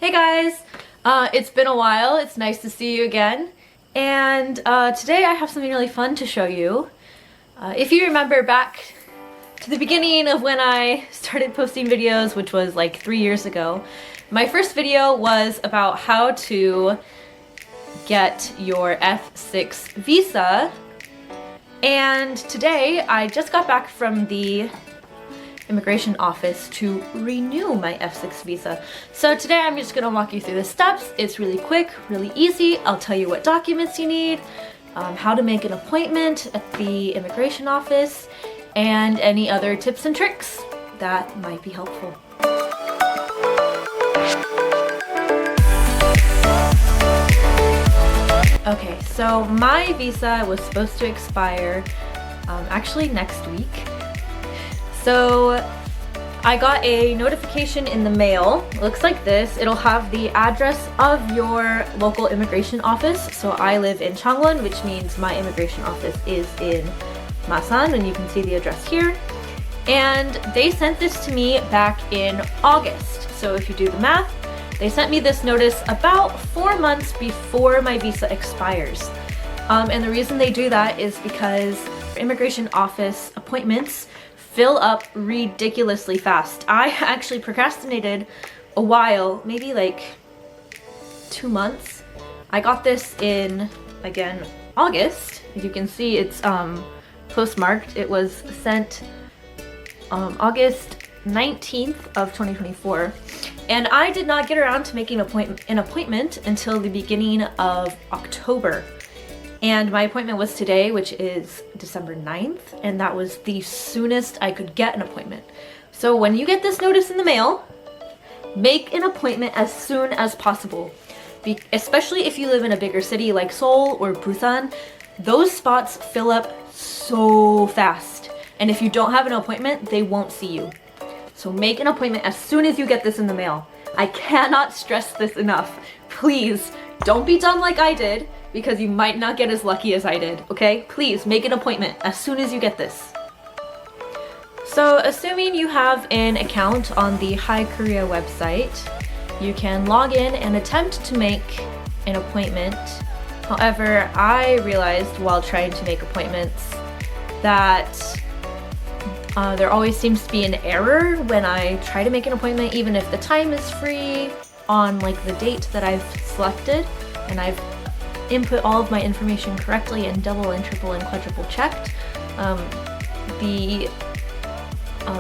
Hey guys! It's been a while. It's nice to see you again. And today I have something really fun to show you. If you remember back to the beginning of when I started posting videos, which was like 3 years ago, my first video was about how to get your F-6 visa. And today I just got back from the immigration office to renew my F-6 visa. So today I'm just gonna walk you through the steps. It's really quick, really easy. I'll tell you what documents you need, how to make an appointment at the immigration office, and any other tips and tricks that might be helpful. Okay, so my visa was supposed to expire actually next week. So I got a notification in the mail. It looks like this. It'll have the address of your local immigration office. So I live in Changwon, which means my immigration office is in Masan, and you can see the address here. And they sent this to me back in August. So if you do the math, they sent me this notice about 4 months before my visa expires. And the reason they do that is because immigration office appointments fill up ridiculously fast. I actually procrastinated a while, maybe like 2 months. I got this in, again, August. As you can see, it's postmarked. It was sent August 19th of 2024. And I did not get around to making an appointment until the beginning of October. And my appointment was today, which is December 9th, and that was the soonest I could get an appointment. So when you get this notice in the mail, make an appointment as soon as possible. Especially if you live in a bigger city like Seoul or Busan, those spots fill up so fast. And if you don't have an appointment, they won't see you. So make an appointment as soon as you get this in the mail. I cannot stress this enough. Please, don't be dumb like I did, because you might not get as lucky as I did, okay? Please make an appointment as soon as you get this. So assuming you have an account on the HiKorea website, you can log in and attempt to make an appointment. However, I realized while trying to make appointments that there always seems to be an error when I try to make an appointment, even if the time is free on like the date that I've selected and I've input all of my information correctly and double and triple and quadruple checked. The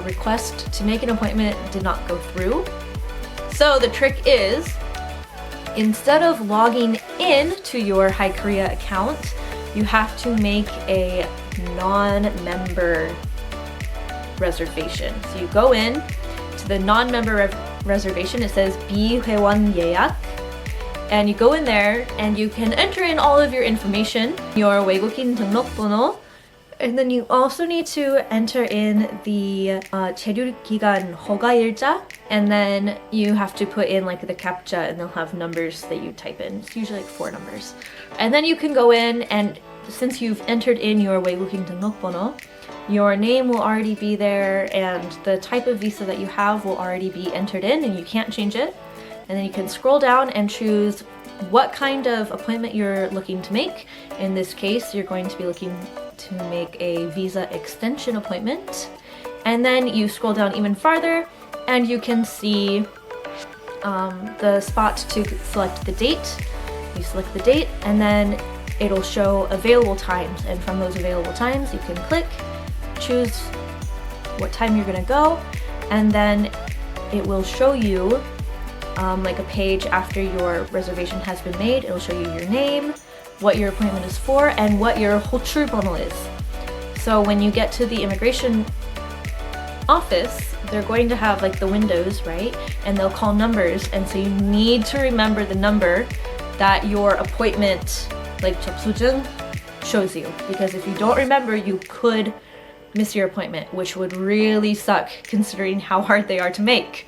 request to make an appointment did not go through. So the trick is, instead of logging in to your HiKorea account, you have to make a non-member reservation. So you go in to the non-member reservation. It says 비회원 예약. And you go in there and you can enter in all of your information, your 외국인 등록번호, and then you also need to enter in the 체류기간 허가일자, and then you have to put in like the captcha, and they'll have numbers that you type in. It's usually like 4 numbers. And then you can go in, and since you've entered in your 외국인 등록번호, your name will already be there and the type of visa that you have will already be entered in, and you can't change it. And then you can scroll down and choose what kind of appointment you're looking to make. In this case, you're going to be looking to make a visa extension appointment. And then you scroll down even farther and you can see the spot to select the date. You select the date and then it'll show available times. And from those available times, you can click, choose what time you're gonna go, and then it will show you like a page after your reservation has been made. It'll show you your name, what your appointment is for, and what your 호출번호 is. So when you get to the immigration office, they're going to have like the windows, right? And they'll call numbers, and so you need to remember the number that your appointment, like 접수증, shows you. Because if you don't remember, you could miss your appointment, which would really suck considering how hard they are to make.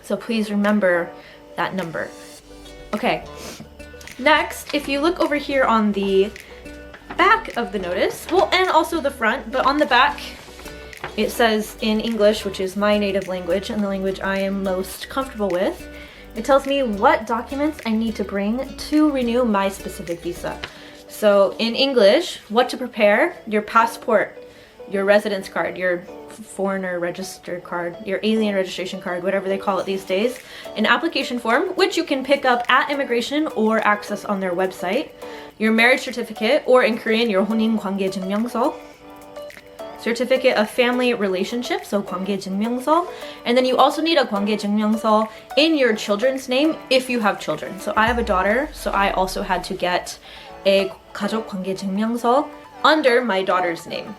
So please remember that number. Okay, next, if you look over here on the back of the notice, well, and also the front, but on the back, it says in English, which is my native language and the language I am most comfortable with, it tells me what documents I need to bring to renew my specific visa. So in English, what to prepare: your passport, your residence card, your foreigner register card, your alien registration card, whatever they call it these days, an application form, which you can pick up at immigration or access on their website, your marriage certificate, or in Korean, your 혼인 관계 증명서, certificate of family relationship, so 관계 증명서, and then you also need a 관계 증명서 in your children's name if you have children. So I have a daughter, so I also had to get a 가족 관계 증명서 under my daughter's name.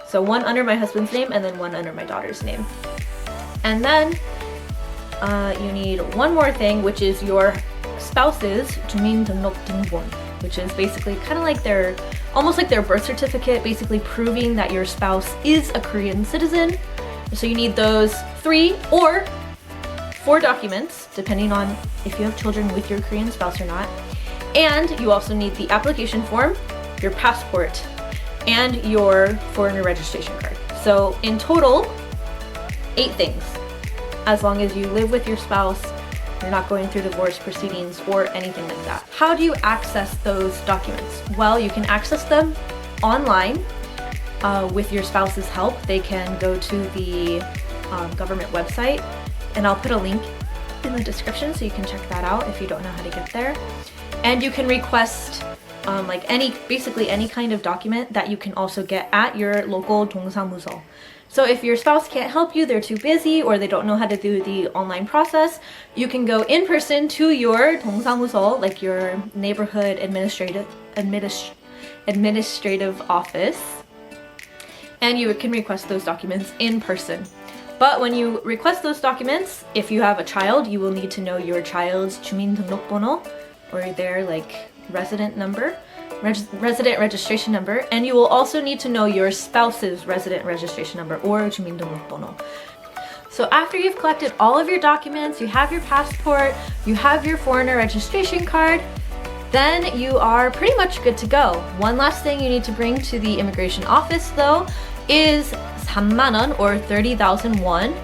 So one under my husband's name and then one under my daughter's name. And then you need one more thing, which is your spouse's 주민등록증본, which is basically kind of like almost like their birth certificate, basically proving that your spouse is a Korean citizen. So you need those 3 or 4 documents, depending on if you have children with your Korean spouse or not. And you also need the application form, your passport, and your foreigner registration card. So in total, 8 things. As long as you live with your spouse, you're not going through divorce proceedings or anything like that. How do you access those documents? Well, you can access them online with your spouse's help. They can go to the government website, and I'll put a link in the description so you can check that out if you don't know how to get there. And you can request like basically any kind of document that you can also get at your local 동사무소. So if your spouse can't help you, they're too busy, or they don't know how to do the online process, you can go in person to your 동사무소, like your neighborhood administrative office, and you can request those documents in person. But when you request those documents, if you have a child, you will need to know your child's 주민등록번호, or their resident registration number, and you will also need to know your spouse's resident registration number, or 주민등록번호. So after you've collected all of your documents, you have your passport, you have your foreigner registration card, then you are pretty much good to go. One last thing you need to bring to the immigration office though is 3만 원, or 30,000 won.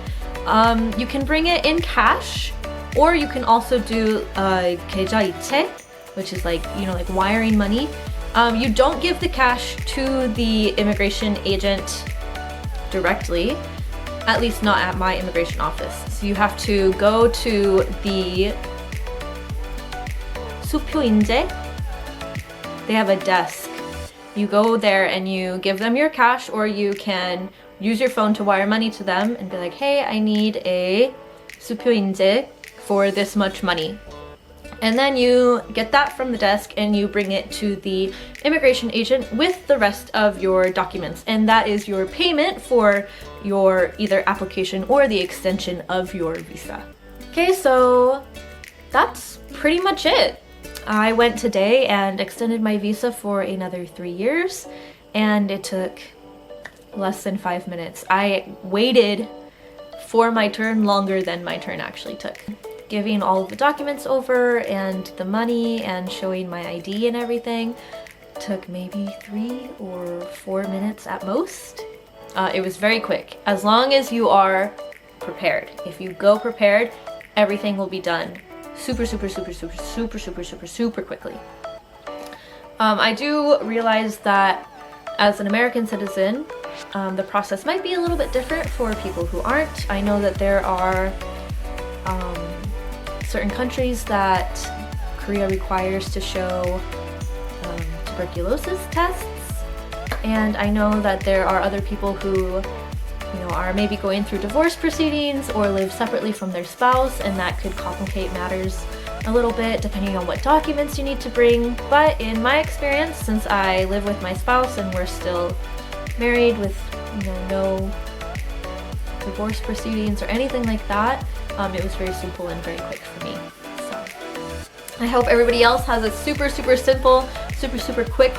You can bring it in cash, or you can also do 계좌이체, which is like wiring money. You don't give the cash to the immigration agent directly, at least not at my immigration office. So you have to go to the 수표인제. They have a desk. You go there and you give them your cash, or you can use your phone to wire money to them and be like, hey, I need a 수표인제 for this much money. And then you get that from the desk and you bring it to the immigration agent with the rest of your documents. And that is your payment for your either application or the extension of your visa. Okay, so that's pretty much it. I went today and extended my visa for another 3 years, and it took less than 5 minutes. I waited for my turn longer than my turn actually took. Giving all of the documents over and the money and showing my ID and everything took maybe 3 or 4 minutes at most. It was very quick, as long as you are prepared. If you go prepared, everything will be done super quickly. I do realize that as an American citizen, the process might be a little bit different for people who aren't. I know that there are certain countries that Korea requires to show tuberculosis tests, and I know that there are other people who are maybe going through divorce proceedings or live separately from their spouse, and that could complicate matters a little bit depending on what documents you need to bring. But in my experience, since I live with my spouse and we're still married with no divorce proceedings or anything like that, it was very simple and very quick for me. So I hope everybody else has a super simple, super quick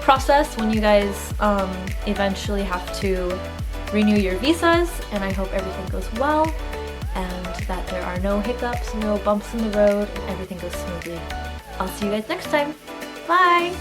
process when you guys eventually have to renew your visas, and I hope everything goes well and that there are no hiccups, no bumps in the road, and everything goes smoothly. I'll see you guys next time. Bye!